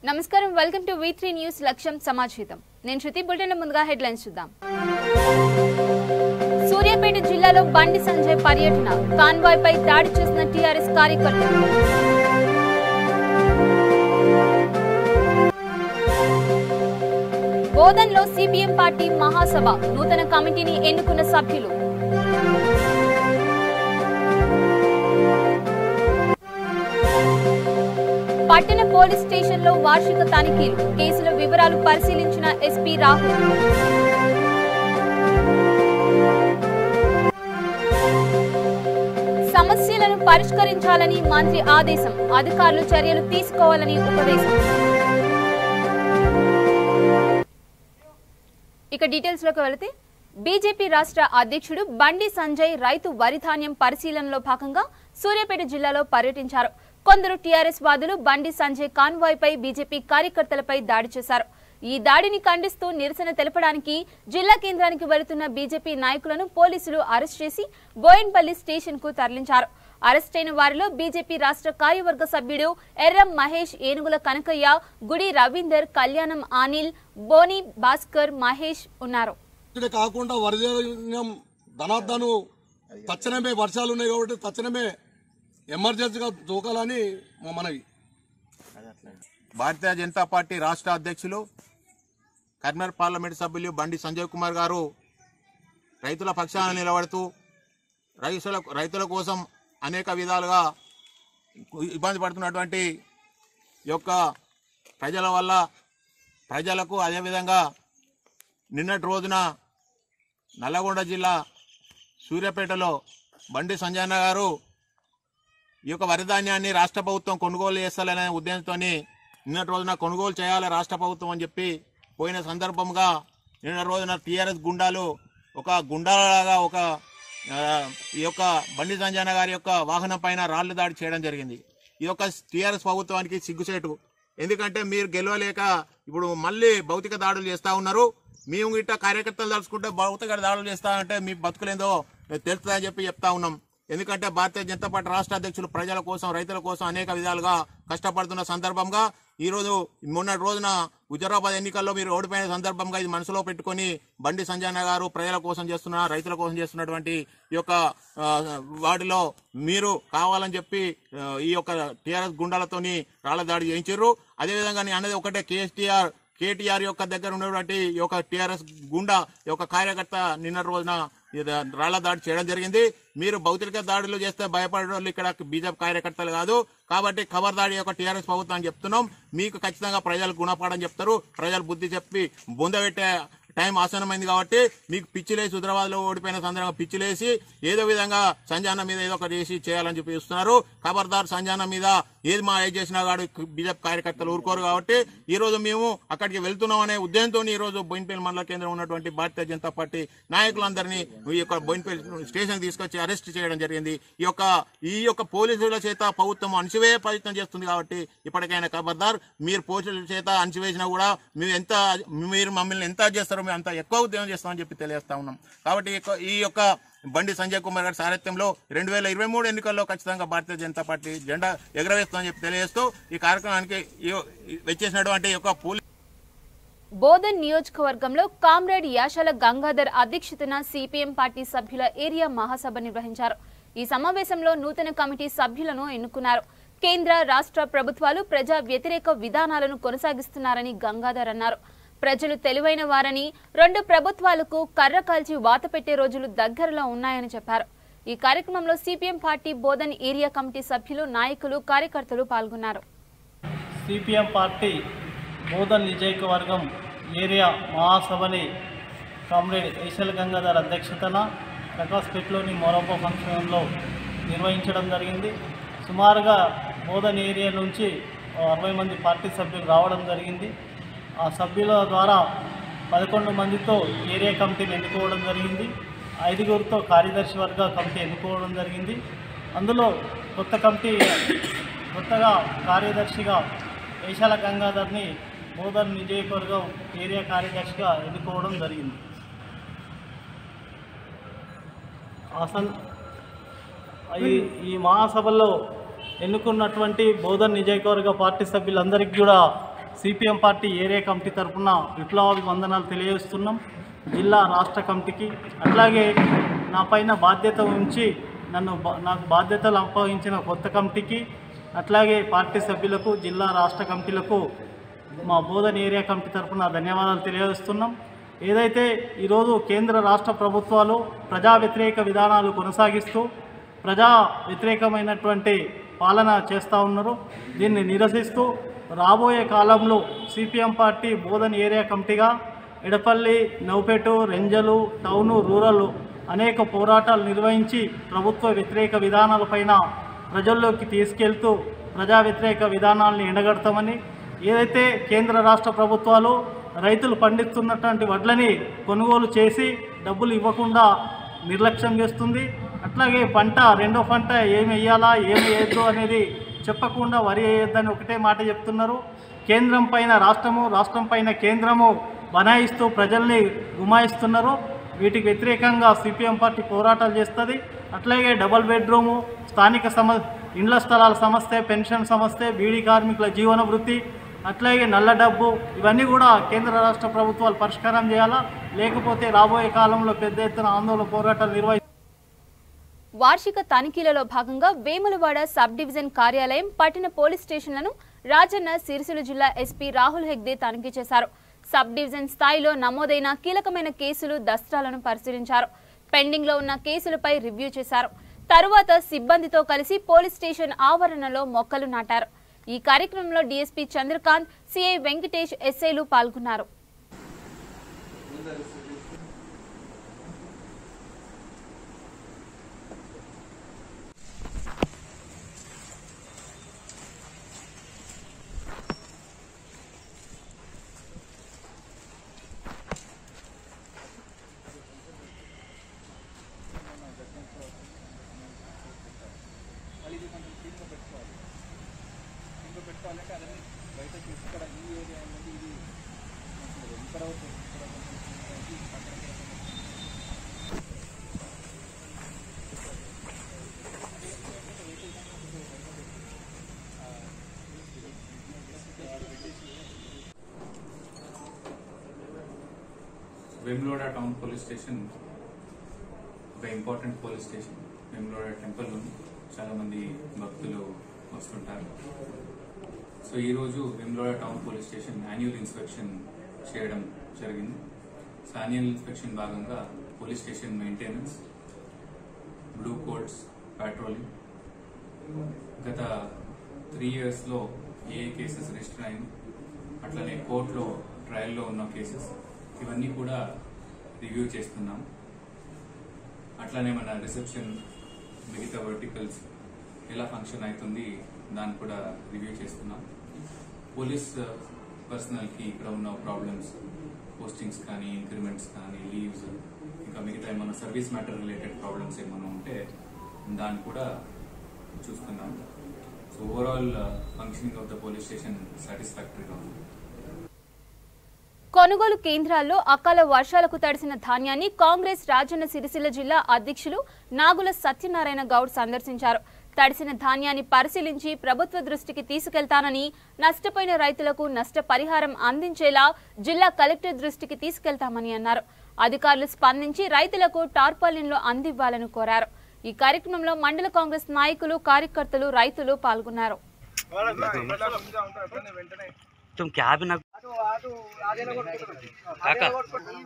నమస్కారం welcome to V3 news లక్ష్యం సమాచారం నేను శృతి బులెటిన్ ముందుగా హెడ్లైన్స్ చూద్దాం సూర్యాపేట జిల్లాలో బండి సంజయ్ పర్యటన కాన్వాయ్ పై దాడి చేసిన టీఆర్ఎస్ కార్యకర్తలు బోధన్లో సిపిఎం పార్టీ మహాసభ నూతన కమిటీని ఎన్నుకున్న సభ్యులు పట్టణ పోలీస్ స్టేషన్లో వార్షిక తనిఖీలు కేసుల వివరాలు పరిశీలించిన ఎస్పీ రాహుల్ సమస్యలను పరిష్కరించాలని మంత్రి ఆదేశం అధికారులు చర్యలు తీసుకోవాలని ఉపదేశం ఇక డీటెయిల్స్ లోకి వెళితే బీజేపీ రాష్ట్ర అధ్యక్షుడు బండి సంజయ్ రైతు వరి ధాన్యం పరిశీలనలో భాగంగా సూర్యాపేట జిల్లాలో పర్యటించారు కొందరు టీఆర్ఎస్ వాదులు బండి సంజయ్ కాన్వాయ్ పై బీజేపీ కార్యకర్తలపై దాడి చేశారు ఈ దాడిని ఖండిస్తూ నిరసన తెలపడానికి జిల్లా కేంద్రానికి వెళుతున్న బీజేపీ నాయకులను పోలీసులు అరెస్ట్ చేసి బోయిన్పల్లి స్టేషన్ కు తరలించారు అరెస్టైన వారిలో బీజేపీ రాష్ట్ర కార్యవర్గ సభ్యుడు ఎర్రం మహేష్ ఏనుగుల కనకయ్య గుడి రవీందర్ కళ్యాణం అనిల్ బోని భాస్కర్ మహేష్ ఉన్నారు కాకుండా ధనార్దను తక్షణమే వర్షాలు ఉన్నాయి కాబట్టి తక్షణమే ఎమర్జెన్సీగా దూకాలని మా మనవి. భారతీయ జనతా పార్టీ రాష్ట్ర అధ్యక్షులు కర్నూలు పార్లమెంట్ సభ్యులు బండి సంజయ్ కుమార్ గారు రైతుల పక్షాన నిలబడుతూ రైతుల కోసం అనేక విధాలుగా ఇబ్బంది పడుతున్నటువంటి యొక్క ప్రజల వల్ల ప్రజలకు అదేవిధంగా నిన్నటి రోజున నల్లగొండ జిల్లా సూర్యాపేటలో బండి సంజయ్ గారు ఈ యొక్క వరి ధాన్యాన్ని రాష్ట్ర ప్రభుత్వం కొనుగోలు చేస్తాలనే ఉద్దేశంతో నిన్నటి రోజున కొనుగోలు చేయాలి రాష్ట్ర ప్రభుత్వం అని చెప్పి పోయిన సందర్భంగా నిన్న రోజున టీఆర్ఎస్ గుండాలు ఒక గుండాలాగా ఈ యొక్క బండి సంజయ్ గారి యొక్క వాహనం పైన రాళ్లు దాడి చేయడం జరిగింది. ఈ యొక్క టీఆర్ఎస్ ప్రభుత్వానికి సిగ్గుచేటు. ఎందుకంటే మీరు గెలవలేక ఇప్పుడు మళ్ళీ భౌతిక దాడులు చేస్తూ ఉన్నారు. మేము ఇట్లా కార్యకర్తలు తలుచుకుంటే భౌతిక దాడులు చేస్తామంటే మీ బతుకులేందో తెలుస్తుందని చెప్పి చెప్తా ఉన్నాం. ఎందుకంటే భారతీయ జనతా పార్టీ రాష్ట్ర అధ్యక్షులు ప్రజల కోసం రైతుల కోసం అనేక విధాలుగా కష్టపడుతున్న సందర్భంగా ఈరోజు మొన్నటి రోజున హుజరాబాద్ ఎన్నికల్లో మీరు ఓడిపోయిన సందర్భంగా ఇది మనసులో పెట్టుకుని బండి సంజయ్ గారు ప్రజల కోసం చేస్తున్న రైతుల కోసం చేస్తున్నటువంటి ఈ యొక్క వాటిలో మీరు కావాలని చెప్పి ఈ యొక్క టీఆర్ఎస్ గుండాలతోని రాళ్ల దాడి చేయించారు. అదేవిధంగా నేను అనేది ఒకటే కేటీఆర్ యొక్క దగ్గర ఉన్నటువంటి ఈ యొక్క టీఆర్ఎస్ గుండా ఈ యొక్క కార్యకర్త నిన్న రోజున రాళ్ల దాడి చేయడం జరిగింది. మీరు భౌతిక దాడులు చేస్తే భయపడే వాళ్ళు ఇక్కడ బీజేపీ కార్యకర్తలు కాదు. కాబట్టి ఖబర్దారి యొక్క టీఆర్ఎస్ ప్రభుత్వాన్ని చెప్తున్నాం. మీకు ఖచ్చితంగా ప్రజలు గుణపాఠం చెప్తారు. ప్రజలు బుద్ధి చెప్పి బొందబెట్టే టైం ఆసనమైంది కాబట్టి మీకు పిచ్చిలేసి హైదరాబాద్ లో ఓడిపోయిన సందర్భంగా పిచ్చిలేసి ఏదో విధంగా సంజాన మీద ఏదో ఒకటి చేసి చేయాలని చెప్పి చూస్తున్నారు. ఖబర్దార్ సంజాన మీద ఏది మా ఏది చేసినా కాదు బీజేపీ కార్యకర్తలు ఊరుకోరు. కాబట్టి ఈ రోజు మేము అక్కడికి వెళ్తున్నాం అనే ఉద్దేశంతో ఈ రోజు బోయిన్పల్లి మండల కేంద్రం ఉన్నటువంటి భారతీయ జనతా పార్టీ నాయకులందరినీ ఈ యొక్క బోయిన్పల్లి స్టేషన్ తీసుకొచ్చి అరెస్ట్ చేయడం జరిగింది. ఈ యొక్క పోలీసుల చేత ప్రభుత్వం అణచివేయ ప్రయత్నం చేస్తుంది. కాబట్టి ఇప్పటికైనా ఖబర్దార్ మీరు పోలీసుల చేత అణచివేసినా కూడా మీరు మమ్మల్ని ఎంత చేస్తారో మేము అంత ఎక్కువ ఉద్యమం చేస్తామని చెప్పి తెలియజేస్తా ఉన్నాం. కాబట్టి ఈ యొక్క బండి సంజయ్ కుమార్ గారి సారథ్యంలో 2023 ఎన్నికల్లో ఖచ్చితంగా భారతీయ జనతా పార్టీ జెండా ఎగరవేస్తామని చెప్పి తెలియజేస్తూ ఈ కార్యక్రమానికి వచ్చేసినటువంటి యొక్క బోధన్ నియోజకవర్గంలో కామ్రేడ్ యాషల గంగాధర్ అధ్యక్షతన సిపిఎం పార్టీ సభ్యుల ఏరియా మహాసభ నిర్వహించారు. ఈ సమావేశంలో నూతన కమిటీ సభ్యులను ఎన్నుకున్నారు. కేంద్ర రాష్ట్ర ప్రభుత్వాలు ప్రజా వ్యతిరేక విధానాలను కొనసాగిస్తున్నారని గంగాధర్ అన్నారు. ప్రజలు తెలివైన వారని 2 ప్రభుత్వాలకు కర్ర కాల్చి వాత పెట్టే రోజులు దగ్గరలో ఉన్నాయని చెప్పారు. ఈ కార్యక్రమంలో CPM party Bodhan area committee సభ్యులు నాయకులు కార్యకర్తలు పాల్గొన్నారు. సిపిఎం పార్టీ బోధన్ నియోజకవర్గం ఏరియా మహాసభని కామ్రేడ్ యాషల గంగాధర్ అధ్యక్షతన ప్రకాష్పేటలోని మొరప ఫంక్షన్లో నిర్వహించడం జరిగింది. సుమారుగా బోధన్ ఏరియా నుంచి 60 మంది పార్టీ సభ్యులు రావడం జరిగింది. ఆ సభ్యుల ద్వారా 11 మందితో ఏరియా కమిటీని ఎన్నుకోవడం జరిగింది. 5గురితో కార్యదర్శి వర్గ కమిటీ ఎన్నుకోవడం జరిగింది. అందులో కొత్తగా కార్యదర్శిగా యాషల గంగాధర్ని బోధన్ నియోజకవర్గం ఏరియా కార్యదర్శిగా ఎన్నుకోవడం జరిగింది. ఈ మహాసభలో ఎన్నుకున్నటువంటి బోధన్ నియోజకవర్గ పార్టీ సభ్యులందరికీ కూడా సిపిఎం పార్టీ ఏరియా కమిటీ తరఫున విప్లవాభివందనాలు తెలియజేస్తున్నాం జిల్లా రాష్ట్ర కమిటీకి. అట్లాగే నా పైన బాధ్యత ఉంచి నాకు బాధ్యతలు అప్పగించిన కొత్త కమిటీకి, అట్లాగే పార్టీ సభ్యులకు, జిల్లా రాష్ట్ర కమిటీలకు మా బోధన్ ఏరియా కమిటీ తరఫున ధన్యవాదాలు తెలియజేస్తున్నాం. ఏదైతే ఈరోజు కేంద్ర రాష్ట్ర ప్రభుత్వాలు ప్రజా వ్యతిరేక విధానాలు కొనసాగిస్తూ ప్రజా వ్యతిరేకమైనటువంటి పాలన చేస్తూ ఉన్నారు, దీన్ని నిరసిస్తూ రాబోయే కాలంలో సిపిఎం పార్టీ బోధన్ ఏరియా కమిటీగా ఎడపల్లి, నౌపేటు, రెంజలు, టౌను, రూరల్ అనేక పోరాటాలు నిర్వహించి ప్రభుత్వ వ్యతిరేక విధానాలపైన ప్రజల్లోకి తీసుకెళ్తూ ప్రజా వ్యతిరేక విధానాలను ఎండగడతామని, ఏదైతే కేంద్ర రాష్ట్ర ప్రభుత్వాలు రైతులు పండిస్తున్నటువంటి వడ్లని కొనుగోలు చేసి డబ్బులు ఇవ్వకుండా నిర్లక్ష్యం చేస్తుంది, అట్లాగే రెండో పంట ఏమి వేయాలా ఏమి వేయద్దు అనేది చెప్పకుండా వరి వేయొద్దని ఒకటే మాట చెప్తున్నారు. కేంద్రం పైన రాష్ట్రము, రాష్ట్రం పైన కేంద్రము బనాయిస్తూ ప్రజల్ని గుమాయిస్తున్నారు. వీటికి వ్యతిరేకంగా సిపిఎం పార్టీ పోరాటాలు చేస్తుంది. అట్లాగే డబుల్ బెడ్రూము, స్థానిక ఇండ్ల స్థలాల సమస్య, పెన్షన్ సమస్య, బీడీ కార్మికుల జీవన వృత్తి, అట్లాగే నల్ల డబ్బు, ఇవన్నీ కూడా కేంద్ర రాష్ట్ర ప్రభుత్వాలు పరిష్కారం చేయాలా, లేకపోతే రాబోయే కాలంలో పెద్ద ఎత్తున ఆందోళన పోరాటాలు నిర్వహిస్తారు. వార్షిక తనిఖీలలో భాగంగా వేములవాడ సబ్ డివిజన్ కార్యాలయం, పట్టణ పోలీస్ స్టేషన్లను రాజన్న సిరిసిల్ల జిల్లా ఎస్పీ రాహుల్ హెగ్డే తనిఖీ చేశారు. సబ్ డివిజన్ స్థాయిలో నమోదైన కీలకమైన కేసులు, దస్త్రాలను పరిశీలించారు. పెండింగ్ లో ఉన్న కేసులపై రివ్యూ చేశారు. తరువాత సిబ్బందితో కలిసి పోలీస్ స్టేషన్ ఆవరణలో మొక్కలు నాటారు. ఈ కార్యక్రమంలో డీఎస్పీ చంద్రకాంత్, సిఐ వెంకటేష్, ఎస్ఐలు పాల్గొన్నారు. వేములవాడ టౌన్ పోలీస్ స్టేషన్ ఒక important police station. Vemulawada temple చాలా మంది భక్తులు వస్తుంటారు. సో ఈరోజు Vemulawada town police station annual inspection చేయడం జరిగింది. సో యాన్యువల్ ఇన్స్పెక్షన్ భాగంగా police station maintenance, blue codes, patrolling, గత 3 years లో ఏ కేసెస్ రిజిస్టర్ అయింది, అట్లనే కోర్టులో ట్రయల్లో ఉన్న కేసెస్, ఇవన్నీ కూడా రివ్యూ చేస్తున్నాం. అట్లానే మన రిసెప్షన్, మిగతా వర్టికల్స్ ఎలా ఫంక్షన్ అవుతుంది దాన్ని కూడా రివ్యూ చేస్తున్నాం. పోలీస్ పర్సనల్కి ఇక్కడ ఉన్న ప్రాబ్లమ్స్, పోస్టింగ్స్ కానీ, ఇంక్రిమెంట్స్ కానీ, లీవ్స్, ఇంకా మిగతా ఏమైనా సర్వీస్ మ్యాటర్ రిలేటెడ్ ప్రాబ్లమ్స్ ఏమైనా ఉంటే దాన్ని కూడా చూస్తున్నాం. So overall functioning of the police station సాటిస్ఫాక్టరీగా ఉంది. కొనుగోలు కేంద్రాల్లో అకాల వర్షాలకు తడిసిన ధాన్యాన్ని కాంగ్రెస్ రాజన్న సిరిసిల్ల జిల్లా అధ్యక్షులు నాగుల సత్యనారాయణ గౌడ్ సందర్శించారు. తడిసిన ధాన్యాన్ని పరిశీలించి ప్రభుత్వ దృష్టికి తీసుకెళ్తానని, నష్టపోయిన రైతులకు నష్టపరిహారం అందించేలా జిల్లా కలెక్టర్ దృష్టికి తీసుకెళ్తామని అన్నారు. అధికారులు స్పందించి రైతులకు టార్పాలిన్లు అందివ్వాలని కోరారు. ఈ కార్యక్రమంలో మండల కాంగ్రెస్ నాయకులు, కార్యకర్తలు, రైతులు పాల్గొన్నారు.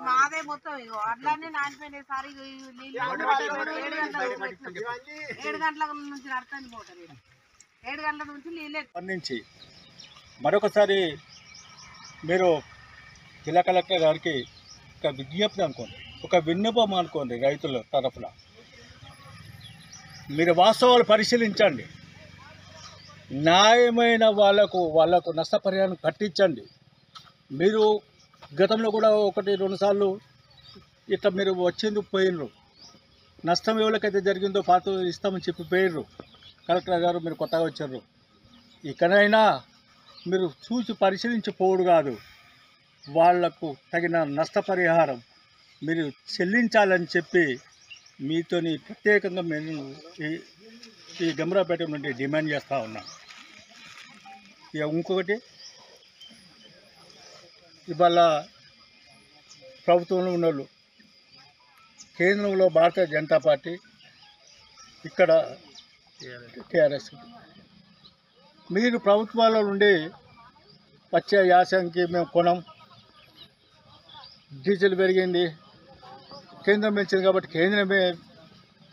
మాదే మొత్తం అట్లానే నానిపోయినాయి. సారి 7 గంటల నుంచి నడుతుంది మోటార్. 7 గంటల నుంచి నీళ్ళే స్పందించి మరొకసారి మీరు జిల్లా కలెక్టర్ గారికి ఒక విజ్ఞప్తి అనుకోండి, ఒక విన్నపం అనుకోండి. రైతుల తరఫున మీరు వాస్తవాలు పరిశీలించండి, న్యాయమైన వాళ్లకు నష్టపరిహారం కట్టించండి. మీరు గతంలో కూడా 1-2 సార్లు ఇట్లా మీరు వచ్చింది పోయినరు, నష్టం ఎవరికైతే జరిగిందో పాత ఇస్తామని చెప్పి పోయినరు. కలెక్టర్ గారు మీరు కొత్తగా వచ్చారు, ఇకనైనా మీరు చూసి పరిశీలించి పోడు కాదు, వాళ్లకు తగిన నష్టపరిహారం మీరు చెల్లించాలని చెప్పి మీతోని ప్రత్యేకంగా మేము ఈ గంభీరాపేట నుండి డిమాండ్ చేస్తూ ఉన్నాం. ఇక ఇంకొకటి, ఇవాళ ప్రభుత్వంలో ఉన్నోళ్ళు, కేంద్రంలో భారతీయ జనతా పార్టీ, ఇక్కడ టీఆర్ఎస్. మీరు ప్రభుత్వాల నుండి వచ్చే యాసంకి మేము కొనం, డీజిల్ పెరిగింది, కేంద్రం పెంచింది కాబట్టి కేంద్రమే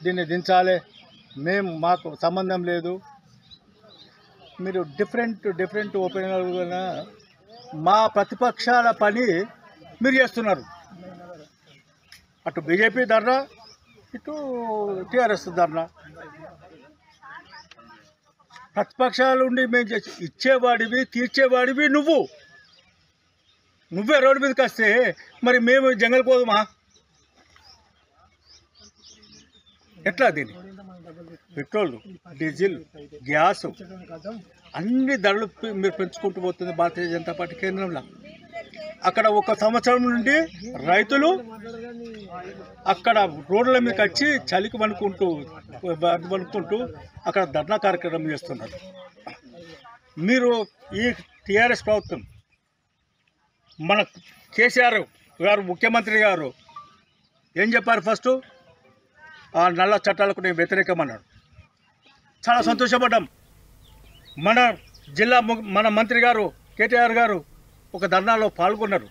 దీన్ని దించాలి, మాకు సంబంధం లేదు. మీరు డిఫరెంట్ ఒపీనియన్, మా ప్రతిపక్షాల పని మీరు చేస్తున్నారు. అటు బీజేపీ ధర్నా, ఇటు టీఆర్ఎస్ ధర్నా. ప్రతిపక్షాల నుండి మేము ఇచ్చేవాడివి, తీర్చేవాడివి నువ్వే రోడ్డు మీదకి వస్తే మరి మేము జంగల్ పోదుమా? ఎట్లా? దీన్ని పెట్రోల్, డీజిల్, గ్యాస్ అన్ని ధరలు మీరు పెంచుకుంటూ పోతుంది భారతీయ జనతా పార్టీ కేంద్రంలో. అక్కడ ఒక సంవత్సరం నుండి రైతులు అక్కడ రోడ్ల మీదకి వచ్చి చలికి వణుకుంటూ అక్కడ ధర్నా కార్యక్రమం చేస్తున్నారు. మీరు ఈ టీఆర్ఎస్ ప్రభుత్వం, మన కేసీఆర్ గారు ముఖ్యమంత్రి గారు ఏం చెప్పారు? ఫస్ట్ ఆ నల్ల చట్టాలకు నేను వ్యతిరేకం అన్నాడు. చాలా సంతోషపడ్డాం. మన మంత్రి గారు కేటీఆర్ గారు ఒక ధర్నాలో పాల్గొన్నారు.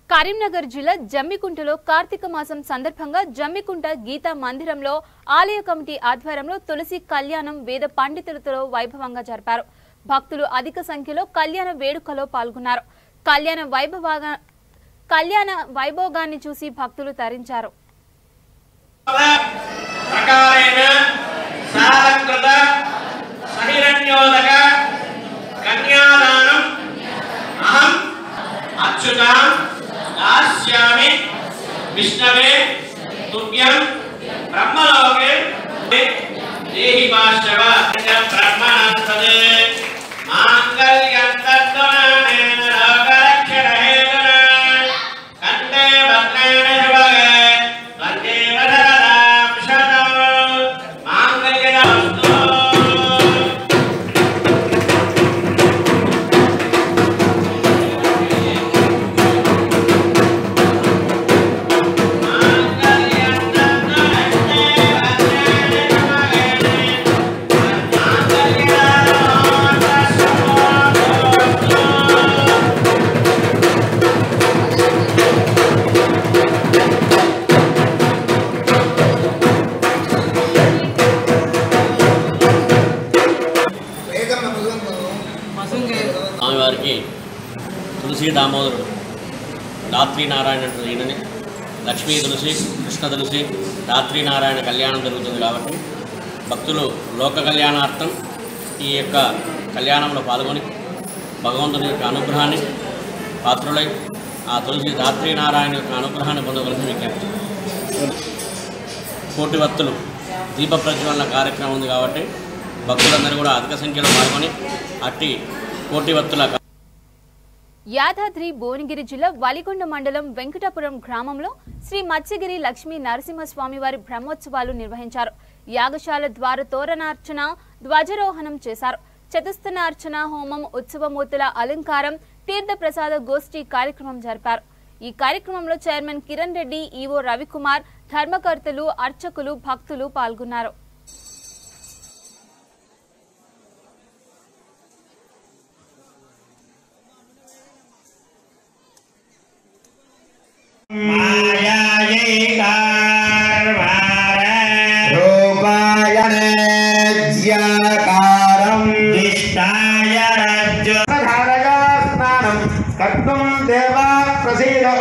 కరీంనగర్ జిల్లా జమ్మికుంటలో కార్తీక మాసం సందర్భంగా జమ్మికుంట గీతా మందిరంలో ఆలయ కమిటీ ఆధ్వర్యంలో తులసి కళ్యాణం వేద పండితులతో వైభవంగా జరిపారు. భక్తులు అధిక సంఖ్యలో కళ్యాణ వేడుకలో పాల్గొన్నారు. కళ్యాణ వైభోగాన్ని చూసి భక్తులు తరించారు. విష్ణవే తుభ్యం బ్రహ్మలోకే దేహి భాష్యవ బ్రహ్మణస్పదే మాంగళ్యం తద్గుణేన లోకరక్షణ హేతున కంటే భద్రేణ శుభగే వందే వదరదాం శతం మాంగళ్యదాస్తు. స్వామివారికి తులసి దామోదరుడు, రాత్రి నారాయణ ఈయనని, లక్ష్మీ తులసి, కృష్ణ తులసి, రాత్రి నారాయణ కళ్యాణం జరుగుతుంది కాబట్టి భక్తులు లోక కళ్యాణార్థం ఈ యొక్క కళ్యాణంలో పాల్గొని భగవంతుని యొక్క అనుగ్రహాన్ని పాత్రులై ఆ తులసి రాత్రి నారాయణ యొక్క అనుగ్రహాన్ని పొందవలసిన విజ్ఞప్తి. కోటి వత్తులు దీప ప్రజ్వలన కార్యక్రమం ఉంది కాబట్టి భక్తులందరూ కూడా అధిక సంఖ్యలో పాల్గొని అట్టి కోటి వత్తుల. యాదాద్రి భువనగిరి జిల్లా వలిగొండ మండలం వెంకటాపురం గ్రామంలో శ్రీ మత్స్యగిరి లక్ష్మీ నరసింహస్వామివారి బ్రహ్మోత్సవాలు నిర్వహించారు. యాగశాల ద్వార తోరణార్చన, ధ్వజారోహణం చేశారు. చతుస్థనార్చన, హోమం, ఉత్సవమూర్తుల అలంకారం, తీర్థప్రసాద గోష్ఠి కార్యక్రమం జరిపారు. ఈ కార్యక్రమంలో చైర్మన్ కిరణ్ రెడ్డి, ఈవో రవికుమార్, ధర్మకర్తలు, అర్చకులు, భక్తులు పాల్గొన్నారు. కర్తుం దేవా ప్రసీదో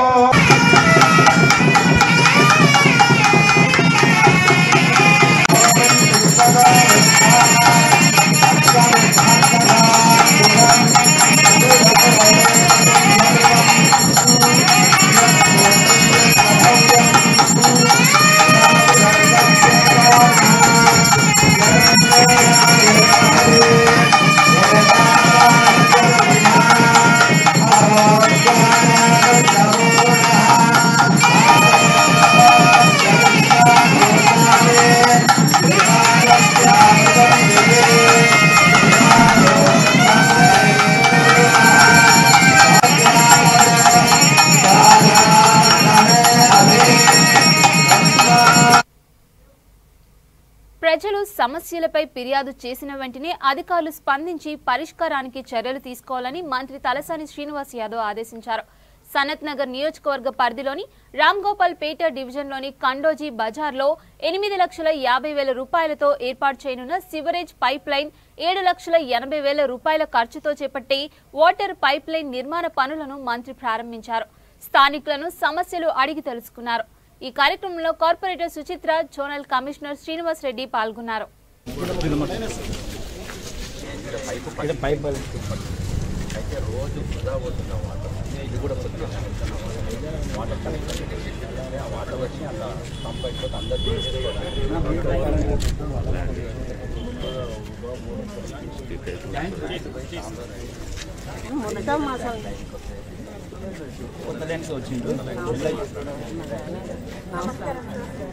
సమస్యలపై ఫిర్యాదు చేసిన వెంటనే అధికారులు స్పందించి పరిష్కారానికి చర్యలు తీసుకోవాలని మంత్రి తలసాని శ్రీనివాస్ యాదవ్ ఆదేశించారు. సనత్ నగర్ నియోజకవర్గ పరిధిలోని రామ్గోపాల్ పేట డివిజన్లోని కండోజీ బజార్లో 8,50,000 రూపాయలతో ఏర్పాటు చేయనున్న సివరేజ్ పైప్ లైన్ 7,80,000 రూపాయల ఖర్చుతో చేపట్టే వాటర్ పైప్ లైన్ నిర్మాణ పనులను మంత్రి ప్రారంభించారు. స్థానికులను సమస్యలు అడిగి తెలుసుకున్నారు. ఈ కార్యక్రమంలో corporator Suchitra, zonal commissioner Srinivas Reddy పాల్గొన్నారు.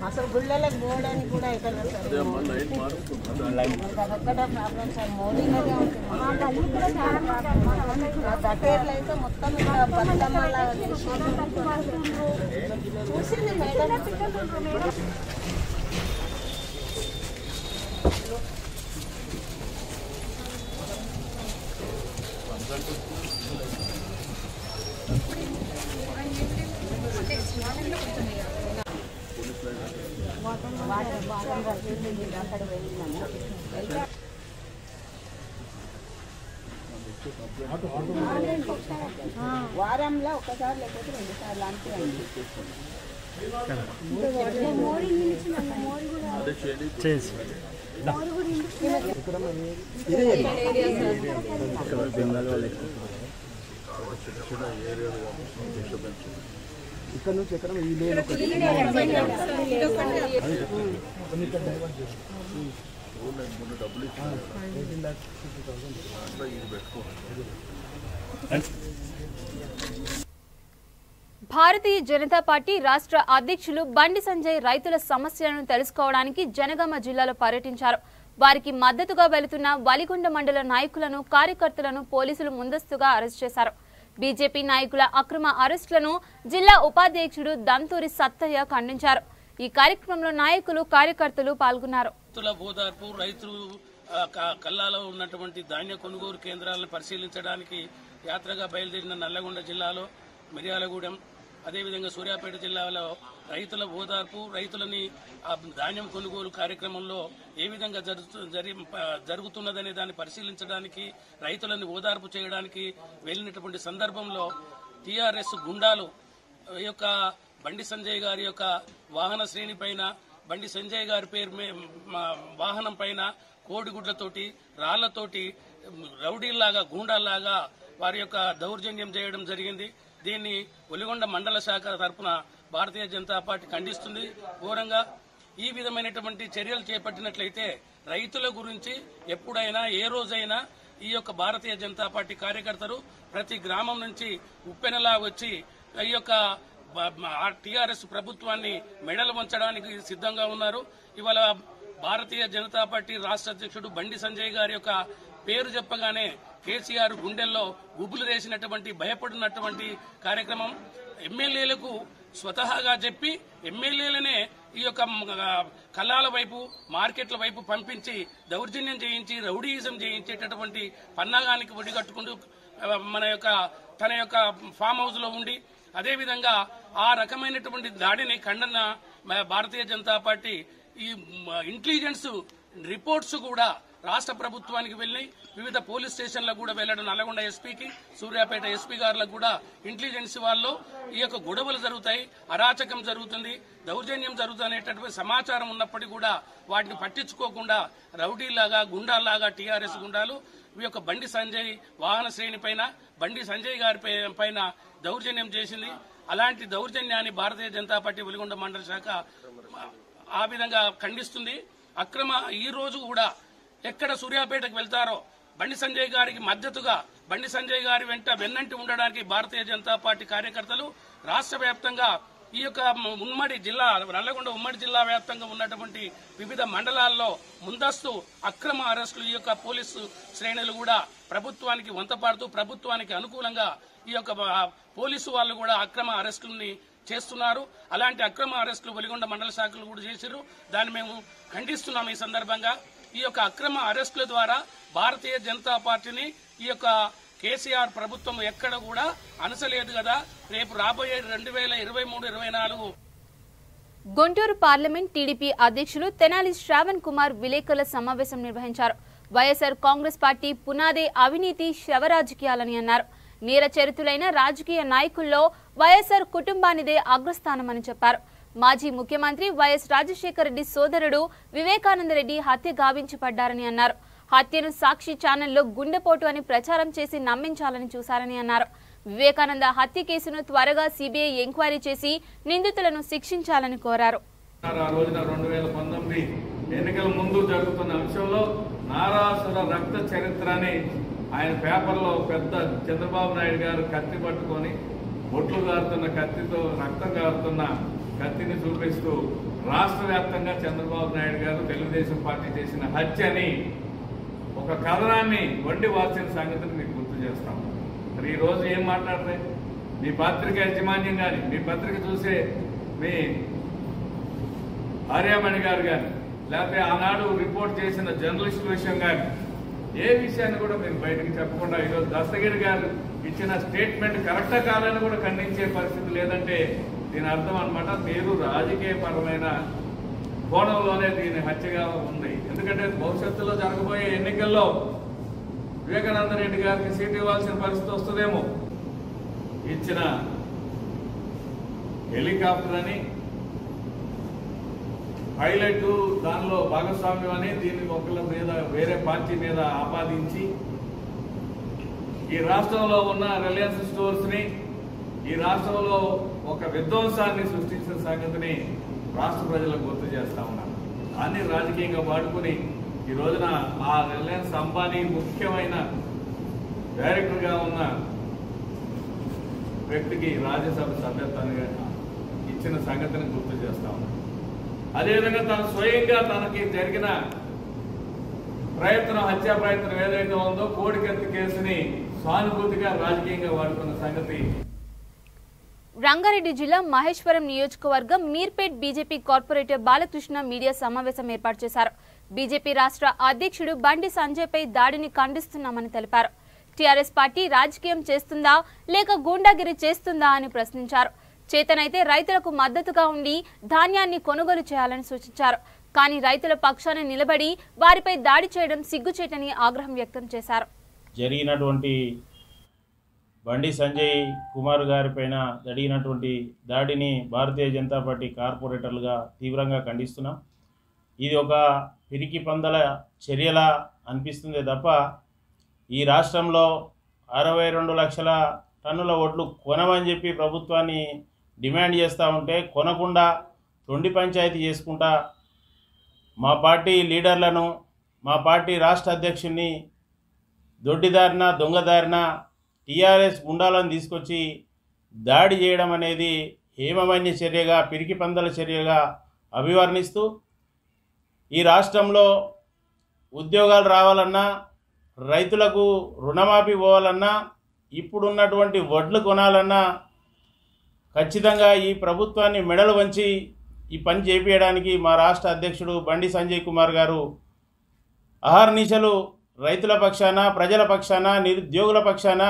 అసలు గుళ్ళలకు పోవడానికి కూడా దట్టేర్లు అయితే మొత్తం చూసింది మేడం. వారంలో ఒకసారి లేకపోతే 2 సార్లు అంతే అండి. ఇక్కడ నుంచి ఎక్కడ ఈ లేన్ భారతీయ జనతా పార్టీ రాష్ట్ర అధ్యక్షులు బండి సంజయ్ రైతుల సమస్యలను తెలుసుకోవడానికి జనగామ జిల్లాలో పర్యటించారు. వారికి మద్దతుగా వెళుతున్న వలిగొండ మండల నాయకులను, కార్యకర్తలను పోలీసులు ముందస్తుగా అరెస్ట్ చేశారు. బీజేపీ నాయకుల అక్రమ అరెస్టులను జిల్లా ఉపాధ్యక్షుడు దంతూరి సత్తయ్య ఖండించారు. ఈ కార్యక్రమంలో నాయకులు, కార్యకర్తలు పాల్గొన్నారు. రైతులు కల్లాలో ఉన్నటువంటి ధాన్య కొనుగోలు కేంద్రాలను పరిశీలించడానికి యాత్రగా బయలుదేరిన నల్లగొండ జిల్లాలో మిర్యాలగూడెం, అదేవిధంగా సూర్యాపేట జిల్లాలో రైతుల ఓదార్పు, రైతులని ధాన్యం కొనుగోలు కార్యక్రమంలో ఏ విధంగా జరుగుతున్నదనే దాన్ని పరిశీలించడానికి, రైతులని ఓదార్పు చేయడానికి వెళ్ళినటువంటి సందర్భంలో టీఆర్ఎస్ గుండాలు ఈ యొక్క బండి సంజయ్ గారి యొక్క వాహన శ్రేణి పైన, బండి సంజయ్ గారి పేరు వాహనం పైన కోడిగుడ్లతోటి, రాళ్లతోటి, రౌడీల్లాగా, గూండాల్లాగా వారి యొక్క దౌర్జన్యం చేయడం జరిగింది. దీన్ని ఒలిగొండ మండల శాఖ తరఫున భారతీయ జనతా పార్టీ ఖండిస్తుంది. ఘోరంగా ఈ విధమైనటువంటి చర్యలు చేపట్టినట్లయితే రైతుల గురించి ఎప్పుడైనా, ఏ రోజైనా ఈ యొక్క భారతీయ జనతా పార్టీ కార్యకర్తలు ప్రతి గ్రామం నుంచి ఉప్పెనలా వచ్చి ఈ యొక్క టీఆర్ఎస్ ప్రభుత్వాన్ని మెడలు వంచడానికి సిద్ధంగా ఉన్నారు. ఇవాళ భారతీయ జనతా పార్టీ రాష్ట్ర అధ్యక్షుడు బండి సంజయ్ గారి యొక్క పేరు చెప్పగానే కేసీఆర్ గుండెల్లో గుబులు వేసినటువంటి, భయపడినటువంటి కార్యక్రమం. ఎమ్మెల్యేలకు స్వతహాగా చెప్పి ఎమ్మెల్యేలనే ఈ యొక్క కల్లాల వైపు, మార్కెట్ల వైపు పంపించి దౌర్జన్యం చేయించి, రౌడీయిజం చేయించేటటువంటి పన్నాగానికి ఒడిగట్టుకుంటూ తన యొక్క ఫామ్ హౌస్ లో ఉండి, అదేవిధంగా ఆ రకమైనటువంటి దాడిని ఖండన భారతీయ జనతా పార్టీ ఈ ఇంటెలిజెన్స్ రిపోర్ట్స్ కూడా రాష్ట్ర ప్రభుత్వానికి వెళ్లి వివిధ పోలీస్ స్టేషన్లకు కూడా వెళ్లడం, నల్లగొండ ఎస్పీకి, సూర్యాపేట ఎస్పీ గారులకు కూడా ఇంటెలిజెన్స్ వాళ్ళు ఈ యొక్క గొడవలు జరుగుతాయి, అరాచకం జరుగుతుంది, దౌర్జన్యం జరుగుతుందనేటటువంటి సమాచారం ఉన్నప్పటికీ కూడా వాటిని పట్టించుకోకుండా రౌడీలాగా, గుండాల్లాగా టీఆర్ఎస్ గుండాలు ఈ యొక్క బండి సంజయ్ వాహన శ్రేణి పైన, బండి సంజయ్ గారి పైన దౌర్జన్యం చేసింది. అలాంటి దౌర్జన్యాన్ని భారతీయ జనతా పార్టీ వెలిగొండ మండల శాఖ ఆ విధంగా ఖండిస్తుంది. ఈ రోజు కూడా ఎక్కడ సూర్యాపేటకు వెళ్తారో బండి సంజయ్ గారికి మద్దతుగా, బండి సంజయ్ గారి వెన్నంటి ఉండడానికి భారతీయ జనతా పార్టీ కార్యకర్తలు రాష్ట్ర వ్యాప్తంగా ఈ యొక్క నల్లగొండ ఉమ్మడి జిల్లా వ్యాప్తంగా ఉన్నటువంటి వివిధ మండలాల్లో ముందస్తు అక్రమ అరెస్టులు ఈ యొక్క పోలీసు శ్రేణులు కూడా ప్రభుత్వానికి వంతపాడుతూ, ప్రభుత్వానికి అనుకూలంగా ఈ యొక్క పోలీసు వాళ్ళు కూడా అక్రమ అరెస్టులని చేస్తున్నారు. అలాంటి అక్రమ అరెస్టులు వెలిగొండ మండల శాఖలు కూడా చేశారు. దాన్ని మేము ఖండిస్తున్నాం. ఈ సందర్భంగా ఈ యొక్క అక్రమ అరెస్టుల ద్వారా భారతీయ జనతా పార్టీని ఈ యొక్క కేసీఆర్ ప్రభుత్వం ఎక్కడ కూడా అనసలేదు కదా. రేపు రాబోయే 2023-24 గుంటూరు పార్లమెంట్ టీడీపీ అధ్యక్షులు తెనాలి శ్రావణ్ కుమార్ విలేకరుల సమావేశం నిర్వహించారు. వైఎస్ఆర్ కాంగ్రెస్ పార్టీ పునాదే అవినీతి శవరాజకీయాలని అన్నారు. నేర చరిత్రులైన రాజకీయ నాయకుల్లో వైఎస్ఆర్ కుటుంబానిదే అగ్రస్థానమని చెప్పారు. మాజీ ముఖ్యమంత్రి వైఎస్ రాజశేఖర రెడ్డి సోదరుడు వివేకానంద రెడ్డి హత్య గావించి పడ్డారని అన్నారు. హత్యను సాక్షి ఛానల్లో గుండెపోటు అని ప్రచారం చేసి నమ్మించాలని చూశారని అన్నారు. వివేకానంద హత్య కేసును త్వరగా సిబిఐ ఎంక్వైరీ చేసి నిందితులను శిక్షించాలని కోరారు. ఆ రోజున 2019 ఎన్నికల ముందు జరుగుతున్న అంశంలో నారాసుర రక్త చరిత్రని ఆయన పేపర్లో పెద్ద చంద్రబాబు నాయుడు గారు కత్తి పట్టుకొని బొట్లు గారుతున్న కత్తితో రక్తం గారుతున్న కత్తిని చూపిస్తూ రాష్ట్ర వ్యాప్తంగా చంద్రబాబు నాయుడు గారు తెలుగుదేశం పార్టీ చేసిన హత్యని ఒక కథనాన్ని వండి వార్చిన సంగతిని మీకు గుర్తు చేస్తాం. మరి ఈ రోజు ఏం మాట్లాడతాయి మీ పత్రిక యాజమాన్యం కానీ, మీ పత్రిక చూసే మీ ఆర్యామణి గారు కానీ, లేకపోతే ఆనాడు రిపోర్ట్ చేసిన జర్నలిస్టుల విషయం కానీ, ఏ విషయాన్ని కూడా మీరు బయటకు చెప్పకుండా ఈరోజు దస్తగిరి గారు ఇచ్చిన స్టేట్మెంట్ కరెక్టా కాదని కూడా ఖండించే పరిస్థితి లేదంటే దీని అర్థం అనమాట మీరు రాజకీయపరమైన కోణంలోనే దీని హత్యగా ఉంది. ఎందుకంటే భవిష్యత్తులో జరగబోయే ఎన్నికల్లో వివేకానంద రెడ్డి గారికి సీటు ఇవ్వాల్సిన పరిస్థితి వస్తుందేమో. ఇచ్చిన హెలికాప్టర్ అని పైలట్ దానిలో భాగస్వామ్యం అని దీన్ని ఒకళ్ళ మీద వేరే పార్టీ మీద ఆపాదించి ఈ రాష్ట్రంలో ఉన్న రిలయన్స్ స్టోర్స్ ని ఈ రాష్ట్రంలో ఒక విధ్వంసాన్ని సృష్టించిన సంగతిని రాష్ట్ర ప్రజలకు గుర్తు చేస్తా ఉన్నాను. దాన్ని రాజకీయంగా వాడుకుని ఈ రోజున ఆ రిలయన్స్ అంబానీ ముఖ్యమైన డైరెక్టర్ గా ఉన్న వ్యక్తికి రాజ్యసభ సభ్యత్వాన్ని ఇచ్చిన సంగతిని గుర్తు చేస్తా ఉన్నాను. అదేవిధంగా తను స్వయంగా తనకి జరిగిన ప్రయత్నం, హత్యా ప్రయత్నం ఏదైతే ఉందో కోడికత్తి కేసుని సానుభూతిగా రాజకీయంగా వాడుకున్న సంగతి. రంగారెడ్డి జిల్లా మహేశ్వరం నియోజకవర్గం Meerpet BJP corporator Balakrishna media సమావేశం ఏర్పాటు చేశారు. బీజేపీ రాష్ట్ర అధ్యక్షుడు బండి సంజయ్పై దాడిని ఖండిస్తున్నామని తెలిపారు. టీఆర్ఎస్ పార్టీ రాజకీయం చేస్తుందా లేక గూండాగిరి చేస్తుందా అని ప్రశ్నించారు. చేతనైతే రైతులకు మద్దతుగా ఉండి ధాన్యాన్ని కొనుగోలు చేయాలని సూచించారు. కానీ రైతుల పక్షాన నిలబడి వారిపై దాడి చేయడం సిగ్గుచేటని ఆగ్రహం వ్యక్తం చేశారు. జరిగినటువంటి బండి సంజయ్ కుమార్ గారిపైన జరిగినటువంటి దాడిని భారతీయ జనతా పార్టీ కార్పొరేటర్లుగా తీవ్రంగా ఖండిస్తున్నాం. ఇది ఒక పిరికి పందల చర్యలా అనిపిస్తుంది తప్ప ఈ రాష్ట్రంలో 62 లక్షల టన్నుల ఓట్లు కొనమని చెప్పి ప్రభుత్వాన్ని డిమాండ్ చేస్తూ ఉంటే కొనకుండా తొండి పంచాయతీ చేసుకుంటా మా పార్టీ లీడర్లను, మా పార్టీ రాష్ట్ర అధ్యక్షుడిని దొడ్డిదారిన దొంగదారిన టీఆర్ఎస్ గుండాలను తీసుకొచ్చి దాడి చేయడం అనేది హేమమాన్య చర్యగా, పిరికి పందల చర్యగా అభివర్ణిస్తూ ఈ రాష్ట్రంలో ఉద్యోగాలు రావాలన్నా, రైతులకు రుణమాఫీ పోవాలన్నా, ఇప్పుడున్నటువంటి వడ్లు కొనాలన్నా ఖచ్చితంగా ఈ ప్రభుత్వాన్ని మెడలు వంచి ఈ పని చేపించడానికి మా రాష్ట్ర అధ్యక్షుడు బండి సంజయ్ కుమార్ గారు అహర్నిశలు రైతుల పక్షాన, ప్రజల పక్షాన, నిరుద్యోగుల పక్షాన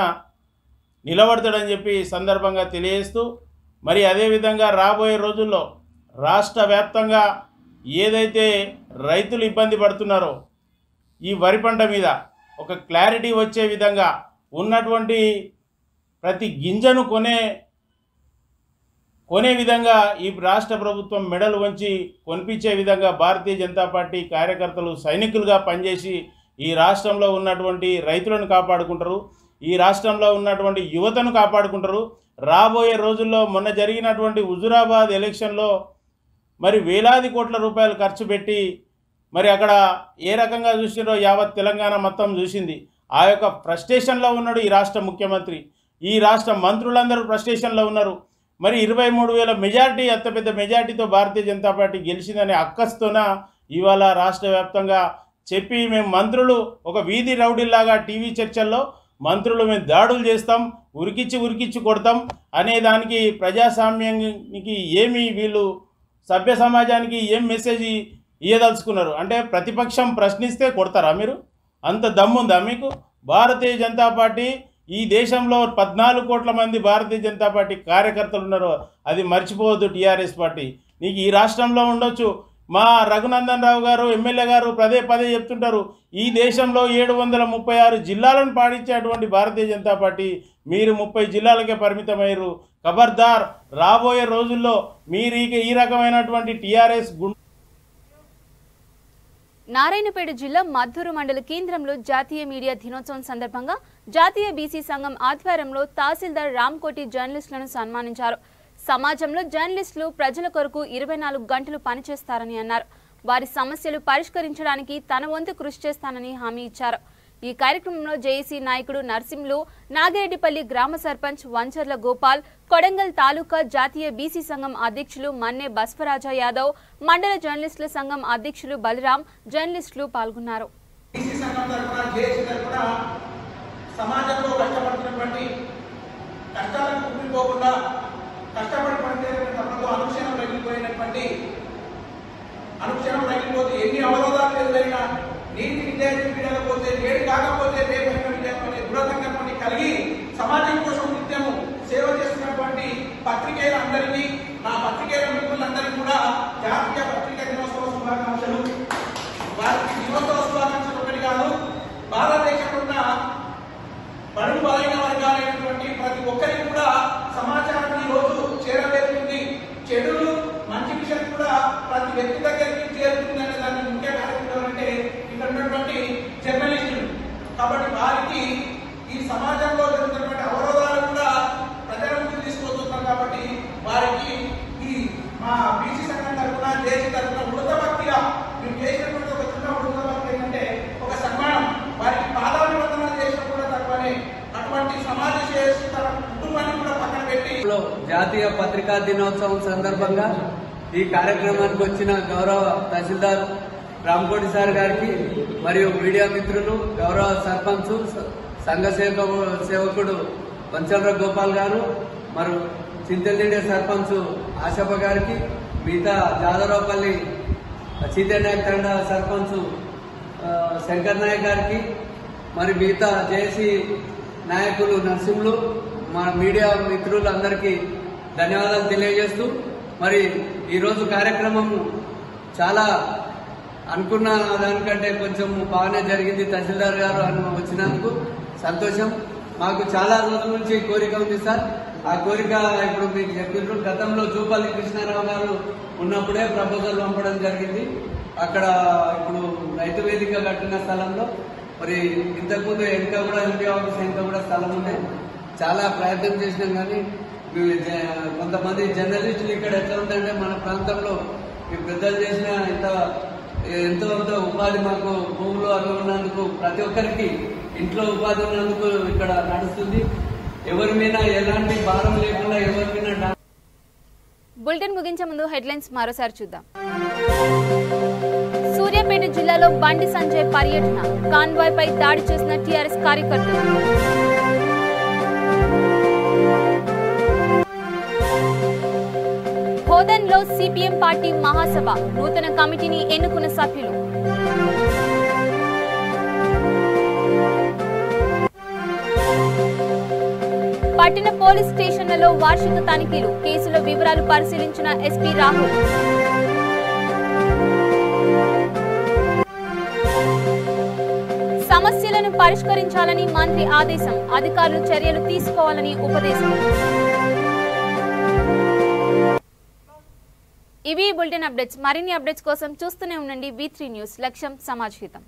నిలబడతాడని చెప్పి సందర్భంగా తెలియజేస్తూ, మరి అదేవిధంగా రాబోయే రోజుల్లో రాష్ట్ర వ్యాప్తంగా ఏదైతే రైతులు ఇబ్బంది పడుతున్నారో ఈ వరి పంట మీద ఒక క్లారిటీ వచ్చే విధంగా ఉన్నటువంటి ప్రతి గింజను కొనే విధంగా ఈ రాష్ట్ర ప్రభుత్వం మెడలు వంచి కొనిపించే విధంగా భారతీయ జనతా పార్టీ కార్యకర్తలు సైనికులుగా పనిచేసి ఈ రాష్ట్రంలో ఉన్నటువంటి రైతులను కాపాడుకుంటారు, ఈ రాష్ట్రంలో ఉన్నటువంటి యువతను కాపాడుకుంటారు. రాబోయే రోజుల్లో మొన్న జరిగినటువంటి హుజురాబాద్ ఎలక్షన్లో మరి వేలాది కోట్ల రూపాయలు ఖర్చు పెట్టి మరి అక్కడ ఏ రకంగా చూసినారో యావత్ తెలంగాణ మొత్తం చూసింది. ఆ యొక్క ఫ్రస్ట్రేషన్లో ఉన్నాడు ఈ రాష్ట్ర ముఖ్యమంత్రి, ఈ రాష్ట్ర మంత్రులందరూ ఫ్రస్ట్రేషన్లో ఉన్నారు. మరి 23,000 మెజార్టీ, అంత పెద్ద మెజార్టీతో భారతీయ జనతా పార్టీ గెలిచిందనే అక్కస్తోన ఇవాళ రాష్ట్ర వ్యాప్తంగా చెప్పి మేము మంత్రులు ఒక వీధి రౌడీలాగా టీవీ చర్చల్లో మంత్రులు మేము దాడులు చేస్తాం, ఉరికిచ్చి కొడతాం అనేదానికి ప్రజాస్వామ్యానికి ఏమి వీళ్ళు సభ్య సమాజానికి ఏం మెసేజ్ ఇయ్యదలుచుకున్నారు? అంటే ప్రతిపక్షం ప్రశ్నిస్తే కొడతారా మీరు? అంత దమ్ముందా మీకు? భారతీయ జనతా పార్టీ ఈ దేశంలో 14 కోట్ల మంది భారతీయ జనతా పార్టీ కార్యకర్తలు ఉన్నారు. అది మర్చిపోవద్దు టీఆర్ఎస్ పార్టీ. నీకు ఈ రాష్ట్రంలో ఉండొచ్చు. మా రఘునందన్ రావు గారు ఎమ్మెల్యే గారు పదే పదే చెప్తుంటారు, ఈ దేశంలో 736 జిల్లాలను పాటించేటువంటి భారతీయ జనతా పార్టీ మీరు 30 జిల్లాలకే పరిమితమయ్యారు. ఖబర్దార్, రాబోయే రోజుల్లో మీరు ఈ రకమైనటువంటి టీఆర్ఎస్ నారాయణపేట జిల్లా మద్దూరు మండల కేంద్రంలో జాతీయ మీడియా దినోత్సవం సందర్భంగా జాతీయ బీసీ సంఘం ఆధ్వర్యంలో తహసీల్దార్ రామ్కోటి జర్నలిస్టులను సన్మానించారు. సమాజంలో జర్నలిస్టులు ప్రజల కొరకు 24 గంటలు పనిచేస్తారని అన్నారు. వారి సమస్యలు పరిష్కరించడానికి తన వంతు కృషి చేస్తానని హామీ ఇచ్చారు. ఈ కార్యక్రమంలో జేఏసీ నాయకుడు నర్సింలు, నాగిరెడ్డిపల్లి గ్రామ సర్పంచ్ వంచర్ల గోపాల్, కొడంగల్ తాలూకా జాతీయ బీసీ సంఘం అధ్యక్షులు మన్నే బస్వరాజా యాదవ్, మండల జర్నలిస్టుల సంఘం అధ్యక్షులు బలరాం, జర్నలిస్టులు పాల్గొన్నారు. సమాజంలో కష్టపడుతున్నటువంటి కష్టాలను కుమిలిపోకుండా కష్టపడి పనిచేయడం తప్పదు. అనుక్షణం రగిలిపోతే ఎన్ని అవరోధాలు ఎదురైనా నీతి విద్యార్థి పీడకపోతే నేడు కాకపోతే రేపైన విద్యార్థి దృఢ సంకల్పాన్ని కలిగి సమాజం కోసం నిత్యము సేవ చేస్తున్నటువంటి పత్రికేయులందరికీ, నా పత్రికేయుల మిత్రులందరికీ కూడా జాతీయ పత్రికా దినోత్సవ శుభాకాంక్షలు. వారికి దినోత్సవ శుభాకాంక్షలు ఒకటి కాదు, భారతదేశంలో ఉన్న బడుగు బలైన వర్గాలైనటువంటి ప్రతి ఒక్కరికి కూడా సమాచారాన్ని రోజు చేరవేరుతుంది. చెడులు మంచి విషయం కూడా ప్రతి వ్యక్తి దగ్గరికి చేరుతుందనే దాన్ని ముఖ్య కార్యక్రమం అంటే ఇక్కడ ఉన్నటువంటి జర్నలిస్టులు. కాబట్టి వారికి ఈ సమాజంలో జరుగుతున్నటువంటి అవరోధాలు కూడా ప్రజల ముందుకు తీసుకొస్తున్నారు. కాబట్టి వారికి ఈ మా బీసీ సంఘం తరఫున జేసీ తరఫున వృత్తభక్తిగా మేము చేసినటువంటి ఒక చిన్న వృత్తభక్తి ఏంటంటే ఒక సన్మానం. వారికి పాదాభివందనాలు చేసిన కూడా తక్కువనే అటువంటి సమాజ శ్రేయస్సు తన కుటుంబాన్ని కూడా పక్కన పెట్టి జాతీయ పత్రికా దినోత్సవం సందర్భంగా ఈ కార్యక్రమానికి వచ్చిన గౌరవ తహసీల్దార్ రామ్కోటి సార్ గారికి మరియు మీడియా మిత్రులు, గౌరవ సర్పంచ్, సంఘ సేవకుడు వంచర్ల గోపాల్ గారు, మరియు చింతల్దిండే సర్పంచ్ ఆశప్ప గారికి, మిగతా జాదరావుపల్లి చీతనాయక్ తండా సర్పంచ్ శంకర్ నాయక్ గారికి, మరి మిగతా జేసీ నాయకులు నర్సింలు, మా మీడియా మిత్రులందరికీ ధన్యవాదాలు తెలియజేస్తూ, మరి ఈరోజు కార్యక్రమం చాలా అనుకున్న దానికంటే కొంచెం బాగానే జరిగింది. తహసీల్దార్ గారు వచ్చినందుకు సంతోషం. మాకు చాలా రోజుల నుంచి కోరిక ఉంది సార్. ఆ కోరిక ఇప్పుడు మీకు చెప్పినట్లు గతంలో జూపల్లి కృష్ణారావు గారు ఉన్నప్పుడే ప్రపోజల్ పంపడం జరిగింది. అక్కడ ఇప్పుడు రైతు వేదిక కట్టిన స్థలంలో మరి ఇంతకుముందు ఇంకా కూడా ఎంపీ ఆఫీస్ ఇంకా కూడా స్థలం ఉండే చాలా ప్రయత్నం చేసినాం. కానీ కొంతమంది జర్నలిస్టులు ఇక్కడ ఎట్లా ఉందంటే మన ప్రాంతంలో పెద్దలు చేసిన ఎంతో ఉపాధి మాకు భూములు అవి ఉన్నందుకు ప్రతి ఒక్కరికి ఇంట్లో ఉపాధి ఉన్నందుకు ఇక్కడ నడుస్తుంది. ఎవరి మీద ఎలాంటి భారం లేకుండా ఎవరి మీద. బులెటిన్ ముగించే ముందు హెడ్లైన్స్ మరోసారి చూద్దాం. సూర్యాపేట జిల్లాలో బండి సంజయ్ పర్యటన, కాన్వాయ్ పై దాడి చేసిన టీఆర్ఎస్ కార్యకర్తలు. హోదన్లో సిపిఎం పార్టీ మహాసభ, నూతన కమిటీని ఎన్నుకున్న సభ్యులు. పట్టణ పోలీస్ స్టేషన్లలో వార్షిక తనిఖీలు, కేసుల వివరాలు పరిశీలించిన ఎస్పీ రాహుల్. సమస్యలను పరిష్కరించాలని మంత్రి ఆదేశం, అధికారులు చర్యలు తీసుకోవాలని ఉపదేశం. ఇవి బులెటిన్ అప్డేట్స్. మరిన్ని అప్డేట్స్ కోసం చూస్తూనే ఉండండి V3 న్యూస్. లక్ష్యం సమాజ్ హితం.